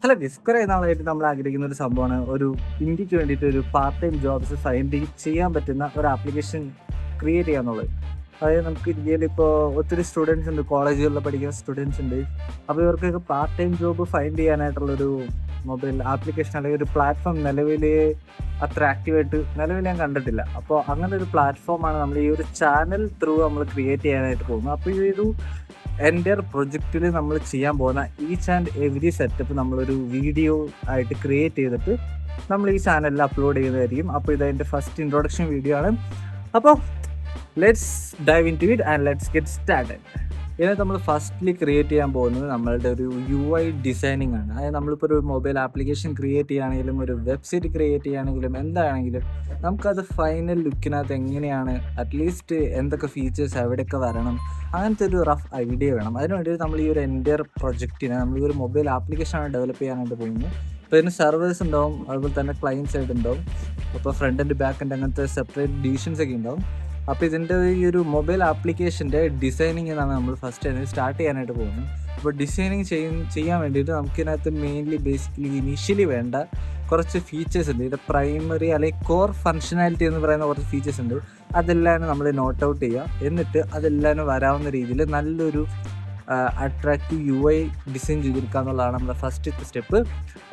അല്ല കുറേ നാളായിട്ട് നമ്മൾ ആഗ്രഹിക്കുന്ന ഒരു സംഭവമാണ് ഇന്ത്യക്ക് വേണ്ടിയിട്ട് ഒരു പാർട്ട് ടൈം ജോബ്സ് ഫൈൻഡ് ചെയ്യാൻ പറ്റുന്ന ഒരു ആപ്ലിക്കേഷൻ ക്രിയേറ്റ് ചെയ്യാന്നുള്ളത്. അതായത് നമുക്ക് ഇന്ത്യയിൽ ഇപ്പോൾ ഒത്തിരി സ്റ്റുഡൻസ് ഉണ്ട്, കോളേജുകളിൽ പഠിക്കുന്ന സ്റ്റുഡൻസ് ഉണ്ട്. അപ്പോൾ ഇവർക്കൊക്കെ പാർട്ട് ടൈം ജോബ് ഫൈൻഡ് ചെയ്യാനായിട്ടുള്ളൊരു മൊബൈൽ ആപ്ലിക്കേഷൻ അല്ലെങ്കിൽ ഒരു പ്ലാറ്റ്ഫോം നിലവിൽ അത്ര ആക്റ്റീവായിട്ട് നിലവിൽ ഞാൻ കണ്ടിട്ടില്ല. അപ്പോൾ അങ്ങനെ ഒരു പ്ലാറ്റ്ഫോമാണ് നമ്മൾ ഈ ഒരു ചാനൽ ത്രൂ നമ്മൾ ക്രിയേറ്റ് ചെയ്യാനായിട്ട് പോകുന്നത്. അപ്പോൾ ഈ ഒരു എൻ്റെ പ്രൊജക്റ്റിൽ നമ്മൾ ചെയ്യാൻ പോകുന്ന ഈച്ച് ആൻഡ് എവരി സെറ്റപ്പ് നമ്മളൊരു വീഡിയോ ആയിട്ട് ക്രിയേറ്റ് ചെയ്തിട്ട് നമ്മൾ ഈ ചാനലിൽ അപ്ലോഡ് ചെയ്യുന്നതായിരിക്കും. അപ്പോൾ ഇതെൻ്റെ ഫസ്റ്റ് ഇൻട്രൊഡക്ഷൻ വീഡിയോ ആണ്. അപ്പോൾ let's dive into it and let's get started. ഇതിനകത്ത് നമ്മൾ ഫസ്റ്റ്ലി ക്രിയേറ്റ് ചെയ്യാൻ പോകുന്നത് നമ്മളുടെ ഒരു UI ഡിസൈനിങ് ആണ്. അതായത് നമ്മളിപ്പോൾ ഒരു മൊബൈൽ ആപ്ലിക്കേഷൻ ക്രിയേറ്റ് ചെയ്യുകയാണെങ്കിലും ഒരു വെബ്സൈറ്റ് ക്രിയേറ്റ് ചെയ്യുകയാണെങ്കിലും എന്താണെങ്കിലും നമുക്കത് ഫൈനൽ ലുക്കിനകത്ത് എങ്ങനെയാണ്, അറ്റ്ലീസ്റ്റ് എന്തൊക്കെ ഫീച്ചേഴ്സ് എവിടെയൊക്കെ വരണം, അങ്ങനത്തെ ഒരു റഫ് ഐഡിയ വേണം. അതിന് വേണ്ടിയിട്ട് നമ്മൾ ഈ ഒരു എൻ്റയർ പ്രൊജക്റ്റിനെ നമ്മൾ ഈ ഒരു മൊബൈൽ ആപ്ലിക്കേഷനാണ് ഡെവലപ്പ് ചെയ്യാനായിട്ട് പോകുന്നത്. അപ്പോൾ ഇതിന് സെർവേഴ്സ് ഉണ്ടാവും, അതുപോലെ തന്നെ ക്ലയൻറ്റ് സൈഡ് ഉണ്ടാവും, അപ്പോൾ ഫ്രണ്ട് ആൻഡ് ബാക്ക് ആൻഡ് അങ്ങനത്തെ സെപ്പറേറ്റ് ഡിവിഷൻസ് ഒക്കെ ഉണ്ടാവും. അപ്പോൾ ഇതിൻ്റെ ഈ ഒരു മൊബൈൽ ആപ്ലിക്കേഷൻ്റെ ഡിസൈനിങ് എന്നാണ് നമ്മൾ ഫസ്റ്റ് സ്റ്റാർട്ട് ചെയ്യാനായിട്ട് പോകുന്നത്. അപ്പോൾ ഡിസൈനിങ് ചെയ്യാൻ വേണ്ടിയിട്ട് നമുക്കിതിനകത്ത് ബേസിക്കലി ഇനീഷ്യലി വേണ്ട കുറച്ച് ഫീച്ചേഴ്സ് ഉണ്ട്. ഇതിൻ്റെ പ്രൈമറി അല്ലെങ്കിൽ കോർ ഫങ്ഷനാലിറ്റി എന്ന് പറയുന്ന കുറച്ച് ഫീച്ചേഴ്സ് ഉണ്ട്. അതെല്ലാം നമ്മൾ നോട്ട് ഔട്ട് ചെയ്യുക. എന്നിട്ട് അതെല്ലാം വരാവുന്ന രീതിയിൽ നല്ലൊരു അട്രാക്റ്റീവ് UI ഡിസൈൻ ചെയ്തെടുക്കുക എന്നുള്ളതാണ് നമ്മുടെ ഫസ്റ്റ് സ്റ്റെപ്പ്.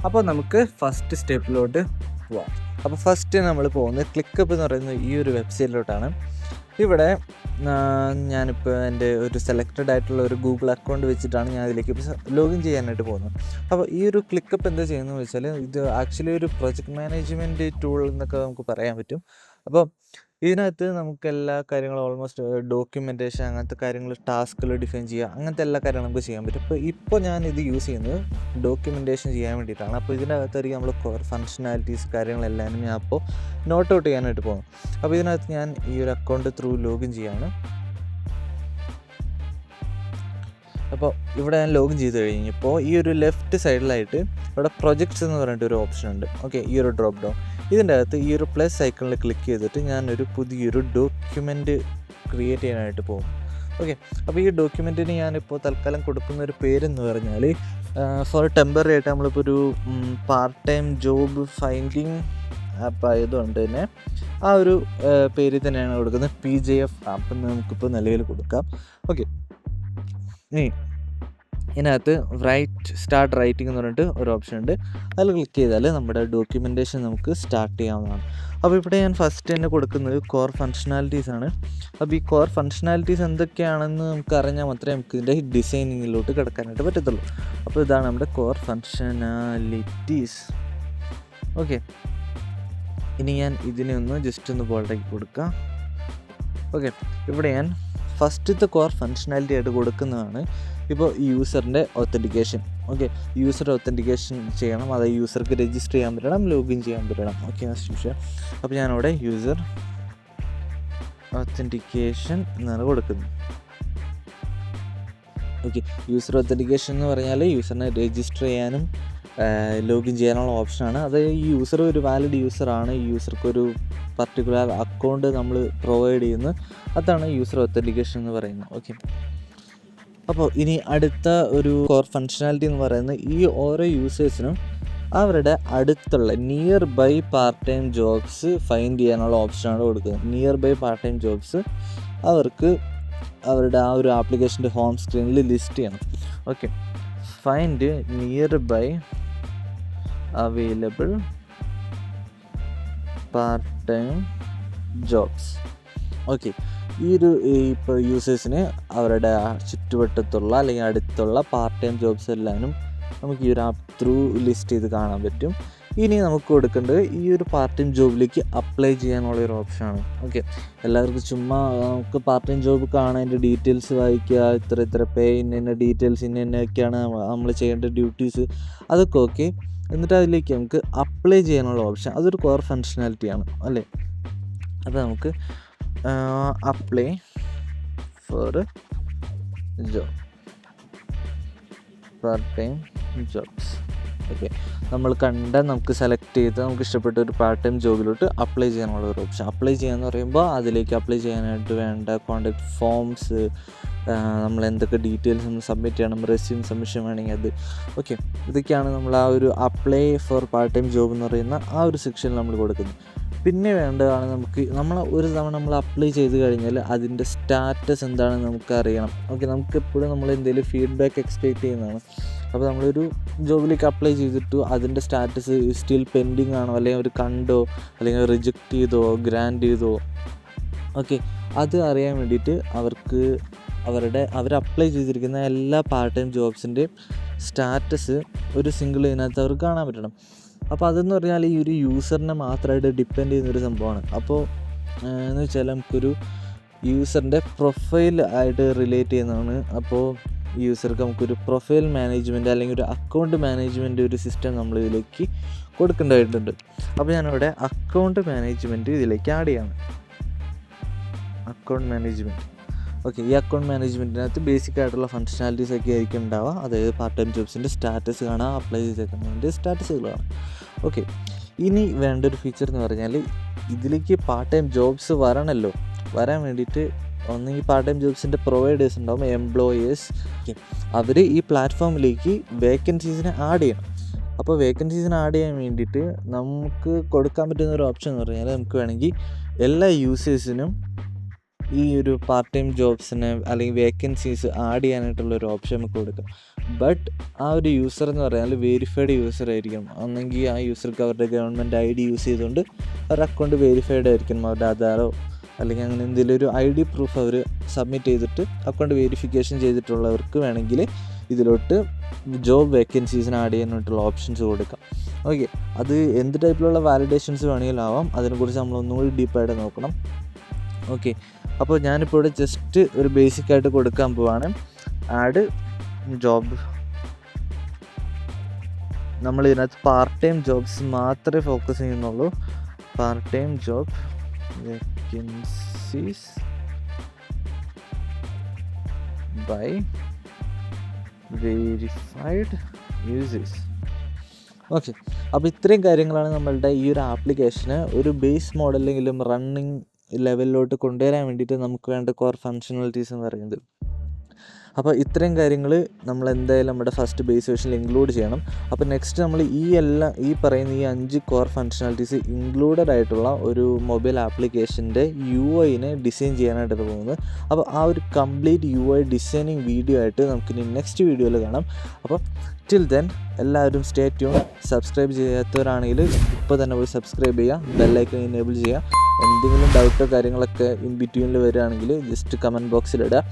അപ്പോൾ നമുക്ക് ഫസ്റ്റ് സ്റ്റെപ്പിലോട്ട് പോവാം. അപ്പോൾ ഫസ്റ്റ് നമ്മൾ പോകുന്നത് ക്ലിക്കപ്പ് എന്ന് പറയുന്ന ഈ ഒരു വെബ്സൈറ്റിലോട്ടാണ്. ഇവിടെ ഞാനിപ്പോൾ എൻ്റെ ഒരു സെലക്റ്റഡ് ആയിട്ടുള്ള ഒരു ഗൂഗിൾ അക്കൗണ്ട് വെച്ചിട്ടാണ് ഞാൻ അതിലേക്ക് ലോഗിൻ ചെയ്യാനായിട്ട് പോകുന്നത്. അപ്പോൾ ഈ ഒരു ക്ലിക്കപ്പ് എന്താ ചെയ്യുന്നത് വെച്ചാൽ ഇത് ആക്ച്വലി ഒരു പ്രൊജക്റ്റ് മാനേജ്മെൻറ്റ് ടൂൾ എന്നൊക്കെ നമുക്ക് പറയാൻ പറ്റും. അപ്പോൾ ഇതിനകത്ത് നമുക്ക് എല്ലാ കാര്യങ്ങളും ഓൾമോസ്റ്റ് ഡോക്യുമെൻറ്റേഷൻ അങ്ങനത്തെ കാര്യങ്ങൾ, ടാസ്കുകൾ ഡിഫൈൻ ചെയ്യുക, അങ്ങനത്തെ എല്ലാ കാര്യങ്ങളും നമുക്ക് ചെയ്യാൻ പറ്റും. ഇപ്പോൾ ഞാനിത് യൂസ് ചെയ്യുന്നത് ഡോക്യുമെൻറ്റേഷൻ ചെയ്യാൻ വേണ്ടിയിട്ടാണ്. അപ്പോൾ ഇതിനകത്തായിരിക്കും നമ്മൾ കോർ ഫങ്ഷനാലിറ്റീസ് കാര്യങ്ങളെല്ലാം ഞാൻ അപ്പോൾ നോട്ട് ഔട്ട് ചെയ്യാനായിട്ട് പോകും. അപ്പോൾ ഇതിനകത്ത് ഞാൻ ഈ ഒരു അക്കൗണ്ട് ത്രൂ ലോഗിൻ ചെയ്യാണ്. അപ്പോൾ ഇവിടെ ഞാൻ ലോഗിൻ ചെയ്ത് കഴിഞ്ഞപ്പോൾ ഈ ഒരു ലെഫ്റ്റ് സൈഡിലായിട്ട് ഇവിടെ പ്രൊജക്ട്സ് എന്ന് പറഞ്ഞിട്ട് ഒരു ഓപ്ഷൻ ഉണ്ട്. ഓക്കെ, ഈ ഒരു ഡ്രോപ്പ് ഡൗൺ ഇതിൻ്റെ അകത്ത് ഈ ഒരു പ്ലസ് ഐക്കണിൽ ക്ലിക്ക് ചെയ്തിട്ട് ഞാനൊരു പുതിയൊരു ഡോക്യുമെൻറ്റ് ക്രിയേറ്റ് ചെയ്യാനായിട്ട് പോകും. ഓക്കെ, അപ്പോൾ ഈ ഡോക്യുമെൻറ്റിന് ഞാനിപ്പോൾ തൽക്കാലം കൊടുക്കുന്ന ഒരു പേരെന്ന് പറഞ്ഞാൽ ഫോർ ടെമ്പററി ആയിട്ട് നമ്മളിപ്പോൾ ഒരു part time job finding app ആയതുകൊണ്ട് തന്നെ ആ ഒരു പേരിൽ തന്നെയാണ് കൊടുക്കുന്നത്. PJF ആപ്പ് എന്ന് നമുക്കിപ്പോൾ നിലവിൽ കൊടുക്കാം. ഓക്കെ, ഇനി ഇതിനകത്ത് സ്റ്റാർട്ട് റൈറ്റിംഗ് എന്ന് പറഞ്ഞിട്ട് ഒരു ഓപ്ഷൻ ഉണ്ട്. അതിൽ ക്ലിക്ക് ചെയ്താൽ നമ്മുടെ ഡോക്യുമെൻറ്റേഷൻ നമുക്ക് സ്റ്റാർട്ട് ചെയ്യാവുന്നതാണ്. അപ്പോൾ ഇവിടെ ഞാൻ ഫസ്റ്റ് തന്നെ കൊടുക്കുന്നത് കോർ ഫങ്ഷനാലിറ്റീസ് ആണ്. അപ്പോൾ ഈ കോർ ഫങ്ഷനാലിറ്റീസ് എന്തൊക്കെയാണെന്ന് നമുക്ക് അറിഞ്ഞാൽ മാത്രമേ നമുക്ക് ഇതിൻ്റെ ഡിസൈനിങ്ങിലോട്ട് കിടക്കാനായിട്ട് പറ്റത്തുള്ളൂ. അപ്പോൾ ഇതാണ് നമ്മുടെ കോർ ഫങ്ഷനാലിറ്റീസ്. ഓക്കെ, ഇനി ഞാൻ ഇതിനെ ജസ്റ്റ് ഒന്ന് ബോൾഡാക്കി കൊടുക്കാം. ഓക്കെ, ഇവിടെ ഞാൻ ഫസ്റ്റത്തെ കോർ ഫങ്ഷനാലിറ്റി ആയിട്ട് കൊടുക്കുന്നതാണ് ഇപ്പോൾ യൂസറിൻ്റെ ഒത്തൻറ്റിക്കേഷൻ. ഓക്കെ, യൂസർ ഒത്തൻറ്റിക്കേഷൻ ചെയ്യണം, അതായത് യൂസർക്ക് രജിസ്റ്റർ ചെയ്യാൻ പറ്റണം, ലോഗിൻ ചെയ്യാൻ പറ്റണം. Okay, next. അപ്പോൾ ഞാനവിടെ യൂസർ ഒത്തൻറ്റിക്കേഷൻ എന്നാണ് കൊടുക്കുന്നത്. ഓക്കെ, യൂസർ ഒത്തൻറ്റിക്കേഷൻ എന്ന് പറഞ്ഞാൽ യൂസറിനെ രജിസ്റ്റർ ചെയ്യാനും ലോഗിൻ ചെയ്യാനുള്ള ഓപ്ഷനാണ്. അത് ഈ യൂസർ ഒരു വാലിഡ് യൂസറാണ്, ഈ യൂസർക്കൊരു പർട്ടിക്കുലർ അക്കൗണ്ട് നമ്മൾ പ്രൊവൈഡ് ചെയ്യുന്നത്, അതാണ് യൂസർ ഒത്തൻറ്റിക്കേഷൻ എന്ന് പറയുന്നത്. ഓക്കെ, അപ്പോൾ ഇനി അടുത്ത ഒരു കോർ ഫങ്ഷനാലിറ്റി എന്ന് പറയുന്നത് ഈ ഓരോ യൂസേഴ്സിനും അവരുടെ അടുത്തുള്ള near by part time jobs find ചെയ്യാനുള്ള ഓപ്ഷനാണ് കൊടുക്കുന്നത്. Near by part time jobs അവർക്ക് അവരുടെ ആ ഒരു ആപ്ലിക്കേഷൻ്റെ ഹോം സ്ക്രീനിൽ ലിസ്റ്റ് ചെയ്യണം. Okay, find near by available part time jobs. Okay, ഈ ഒരു ഇപ്പോൾ യൂസേഴ്സിന് അവരുടെ ചുറ്റുവട്ടത്തുള്ള അല്ലെങ്കിൽ അടുത്തുള്ള പാർട്ട് ടൈം ജോബ്സ് എല്ലാവരും നമുക്ക് ഈ ഒരു ആപ്പ് ത്രൂ ലിസ്റ്റ് ചെയ്ത് കാണാൻ പറ്റും. ഇനി നമുക്ക് കൊടുക്കേണ്ടത് ഈ ഒരു പാർട്ട് ടൈം ജോബിലേക്ക് അപ്ലൈ ചെയ്യാനുള്ള ഒരു ഓപ്ഷനാണ്. ഓക്കെ, എല്ലാവർക്കും ചുമ്മാ നമുക്ക് പാർട്ട് ടൈം ജോബ് കാണാൻ അതിൻ്റെ ഡീറ്റെയിൽസ് വായിക്കുക, ഇത്ര പേ, ഇന്ന ഡീറ്റെയിൽസ് ഇന്നൊക്കെയാണ് നമ്മൾ ചെയ്യേണ്ട ഡ്യൂട്ടീസ്, അതൊക്കെ ഓക്കെ. എന്നിട്ട് അതിലേക്ക് നമുക്ക് അപ്ലൈ ചെയ്യാനുള്ള ഓപ്ഷൻ, അതൊരു കോർ ഫങ്ഷനാലിറ്റിയാണ് അല്ലേ. അത് നമുക്ക് apply for job, part time jobs. Okay, നമുക്ക് സെലക്ട് ചെയ്ത് നമുക്ക് ഇഷ്ടപ്പെട്ട ഒരു പാർട്ട് ടൈം ജോബിലോട്ട് അപ്ലൈ ചെയ്യാനുള്ള ഒരു ഓപ്ഷൻ. അപ്ലൈ ചെയ്യാന്ന് പറയുമ്പോൾ അതിലേക്ക് അപ്ലൈ ചെയ്യാനായിട്ട് വേണ്ട കോൺടാക്ട് ഫോംസ്, നമ്മൾ എന്തൊക്കെ ഡീറ്റെയിൽസ് നമ്മൾ സബ്മിറ്റ് ചെയ്യണം, റെസ്യൂം സബ്മിഷൻ വേണമെങ്കിൽ അത്. ഓക്കെ, ഇതൊക്കെയാണ് നമ്മൾ ആ ഒരു apply for part time job എന്ന് പറയുന്ന ആ ഒരു സെക്ഷനിൽ നമ്മൾ കൊടുക്കുന്നത്. പിന്നെ വേണ്ടതാണ് ഒരു തവണ നമ്മൾ അപ്ലൈ ചെയ്ത് കഴിഞ്ഞാൽ അതിൻ്റെ സ്റ്റാറ്റസ് എന്താണെന്ന് നമുക്ക് അറിയണം. ഓക്കെ, നമുക്ക് എപ്പോഴും നമ്മൾ എന്തെങ്കിലും ഫീഡ്ബാക്ക് എക്സ്പെക്റ്റ് ചെയ്യുന്നതാണ്. അപ്പോൾ നമ്മളൊരു ജോബിലേക്ക് അപ്ലൈ ചെയ്തിട്ട് അതിൻ്റെ സ്റ്റാറ്റസ് സ്റ്റിൽ പെൻഡിങ് ആണോ, അല്ലെങ്കിൽ അവർ കണ്ടോ, അല്ലെങ്കിൽ റിജക്റ്റ് ചെയ്തോ, ഗ്രാൻഡ് ചെയ്തോ, ഓക്കെ, അത് അറിയാൻ വേണ്ടിയിട്ട് അവർ അപ്ലൈ ചെയ്തിരിക്കുന്ന എല്ലാ പാർട്ട് ടൈം ജോബ്സിൻ്റെയും സ്റ്റാറ്റസ് ഒരു സിംഗിൾ ഇതിനകത്ത് അവർക്ക് കാണാൻ പറ്റണം. അപ്പോൾ അതെന്ന് പറഞ്ഞാൽ ഈ ഒരു യൂസറിനെ മാത്രമായിട്ട് ഡിപ്പെൻഡ് ചെയ്യുന്നൊരു സംഭവമാണ്. അപ്പോൾ എന്ന് വെച്ചാൽ നമുക്കൊരു യൂസറിൻ്റെ പ്രൊഫൈൽ ആയിട്ട് റിലേറ്റ് ചെയ്യുന്നതാണ്. അപ്പോൾ യൂസർക്ക് നമുക്കൊരു പ്രൊഫൈൽ മാനേജ്മെൻറ്റ് അല്ലെങ്കിൽ ഒരു അക്കൗണ്ട് മാനേജ്മെൻറ്റ് ഒരു സിസ്റ്റം നമ്മൾ ഇതിലേക്ക് കൊടുക്കേണ്ടതായിട്ടുണ്ട്. അപ്പോൾ ഞാനിവിടെ അക്കൗണ്ട് മാനേജ്മെൻറ്റ് ഇതിലേക്ക് ആഡ് ചെയ്യാണ്. Account management. ഓക്കെ, ഈ അക്കൗണ്ട് മാനേജ്മെൻറ്റിനകത്ത് ബേസിക് ആയിട്ടുള്ള ഫങ്ഷനാലിറ്റീസ് ഒക്കെ ആയിരിക്കും ഉണ്ടാവുക. അതായത് പാർട്ട് ടൈം ജോബ്സിൻ്റെ സ്റ്റാറ്റസ് കാണാം, അപ്ലൈ ചെയ്തേക്കുന്നതിൻ്റെ സ്റ്റാറ്റസുകൾ കാണാം. ഓക്കെ, ഇനി വേണ്ട ഒരു ഫീച്ചർ എന്ന് പറഞ്ഞാൽ ഇതിലേക്ക് പാർട്ട് ടൈം ജോബ്സ് വരാൻ വേണ്ടിയിട്ട് ഒന്നെങ്കിൽ പാർട്ട് ടൈം ജോബ്സിൻ്റെ പ്രൊവൈഡേഴ്സ് ഉണ്ടാവും, എംപ്ലോയേഴ്സ്. അവർ ഈ പ്ലാറ്റ്ഫോമിലേക്ക് വേക്കൻസീസിനെ ആഡ് ചെയ്യണം. അപ്പോൾ വേക്കൻസീസിനെ ആഡ് ചെയ്യാൻ വേണ്ടിയിട്ട് നമുക്ക് കൊടുക്കാൻ പറ്റുന്ന ഒരു ഓപ്ഷൻ എന്ന് പറഞ്ഞാൽ നമുക്ക് വേണമെങ്കിൽ എല്ലാ യൂസേഴ്സിനും ഈ ഒരു പാർട്ട് ടൈം ജോബ്സിന് അല്ലെങ്കിൽ വേക്കൻസീസ് ആഡ് ചെയ്യാനായിട്ടുള്ളൊരു ഓപ്ഷൻ നമുക്ക് കൊടുക്കാം. ബട്ട് ആ ഒരു യൂസർ എന്ന് പറഞ്ഞാൽ വെരിഫൈഡ് യൂസർ ആയിരിക്കണം. ഒന്നെങ്കിൽ ആ യൂസർക്ക് അവരുടെ ഗവൺമെൻറ് ID യൂസ് ചെയ്തുകൊണ്ട് അവരുടെ അക്കൗണ്ട് വെരിഫൈഡ് ആയിരിക്കണം. അവരുടെ ആധാറോ അല്ലെങ്കിൽ അങ്ങനെ എന്തെങ്കിലും ഒരു ID പ്രൂഫ് അവർ സബ്മിറ്റ് ചെയ്തിട്ട് അക്കൗണ്ട് വെരിഫിക്കേഷൻ ചെയ്തിട്ടുള്ളവർക്ക് വേണമെങ്കിൽ ഇതിലോട്ട് ജോബ് വേക്കൻസീസിന് ആഡ് ചെയ്യാനായിട്ടുള്ള ഓപ്ഷൻസ് കൊടുക്കാം. ഓക്കെ, അത് എന്ത് ടൈപ്പിലുള്ള വാലിഡേഷൻസ് വേണമെങ്കിലും ആവാം. അതിനെക്കുറിച്ച് നമ്മൾ ഒന്നുകൂടി ഡീപ്പായിട്ട് നോക്കണം. ഓക്കെ, അപ്പോൾ ഞാനിപ്പോൾ ഇവിടെ ജസ്റ്റ് ഒരു ബേസിക്കായിട്ട് കൊടുക്കാൻ പോവാണ്. Add job. നമ്മൾ ഇതിനകത്ത് പാർട്ട് ടൈം ജോബ്സ് മാത്രമേ ഫോക്കസ് ചെയ്യുന്നുള്ളൂ. Part time job vacancies by verified users. Okay, അപ്പോൾ ഇത്രയും കാര്യങ്ങളാണ് നമ്മളുടെ ഈ ഒരു ആപ്ലിക്കേഷന് ഒരു ബേസ് മോഡലെങ്കിലും റണ്ണിങ് ലെവലിലോട്ട് കൊണ്ടുവരാൻ വേണ്ടിയിട്ട് നമുക്ക് വേണ്ട കോർ ഫങ്ഷണാലിറ്റീസ് എന്ന് പറയുന്നത്. അപ്പോൾ ഇത്രയും കാര്യങ്ങൾ നമ്മൾ എന്തായാലും നമ്മുടെ ഫസ്റ്റ് ബേസ് വേർഷനിൽ ഇൻക്ലൂഡ് ചെയ്യണം. അപ്പോൾ നെക്സ്റ്റ് നമ്മൾ ഈ പറയുന്ന ഈ 5 കോർ ഫങ്ഷണാലിറ്റീസ് ഇൻക്ലൂഡഡ് ആയിട്ടുള്ള ഒരു മൊബൈൽ ആപ്ലിക്കേഷൻ്റെ UIനെ ഡിസൈൻ ചെയ്യാനായിട്ട് പോകുന്നത്. അപ്പോൾ ആ ഒരു കംപ്ലീറ്റ് UI ഡിസൈനിങ് വീഡിയോ ആയിട്ട് നമുക്കിനി നെക്സ്റ്റ് വീഡിയോയിൽ കാണാം. അപ്പോൾ ടിൽ ദെൻ എല്ലാവരും സ്റ്റേ ട്യൂൺ. സബ്സ്ക്രൈബ് ചെയ്യാത്തവരാണെങ്കിൽ ഇപ്പോൾ തന്നെ പോയി സബ്സ്ക്രൈബ് ചെയ്യുക, ബെല്ലൈക്കൺ എനേബിൾ ചെയ്യുക. എന്തെങ്കിലും ഡൗട്ടോ കാര്യങ്ങളൊക്കെ ഇൻ ബിറ്റ്വീനിൽ വരികയാണെങ്കിൽ ജസ്റ്റ് കമൻറ്റ് ബോക്സിലിടുക.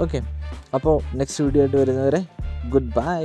ഓക്കെ, അപ്പോൾ നെക്സ്റ്റ് വീഡിയോ ആയിട്ട് വരുന്നവരെ ഗുഡ് ബൈ.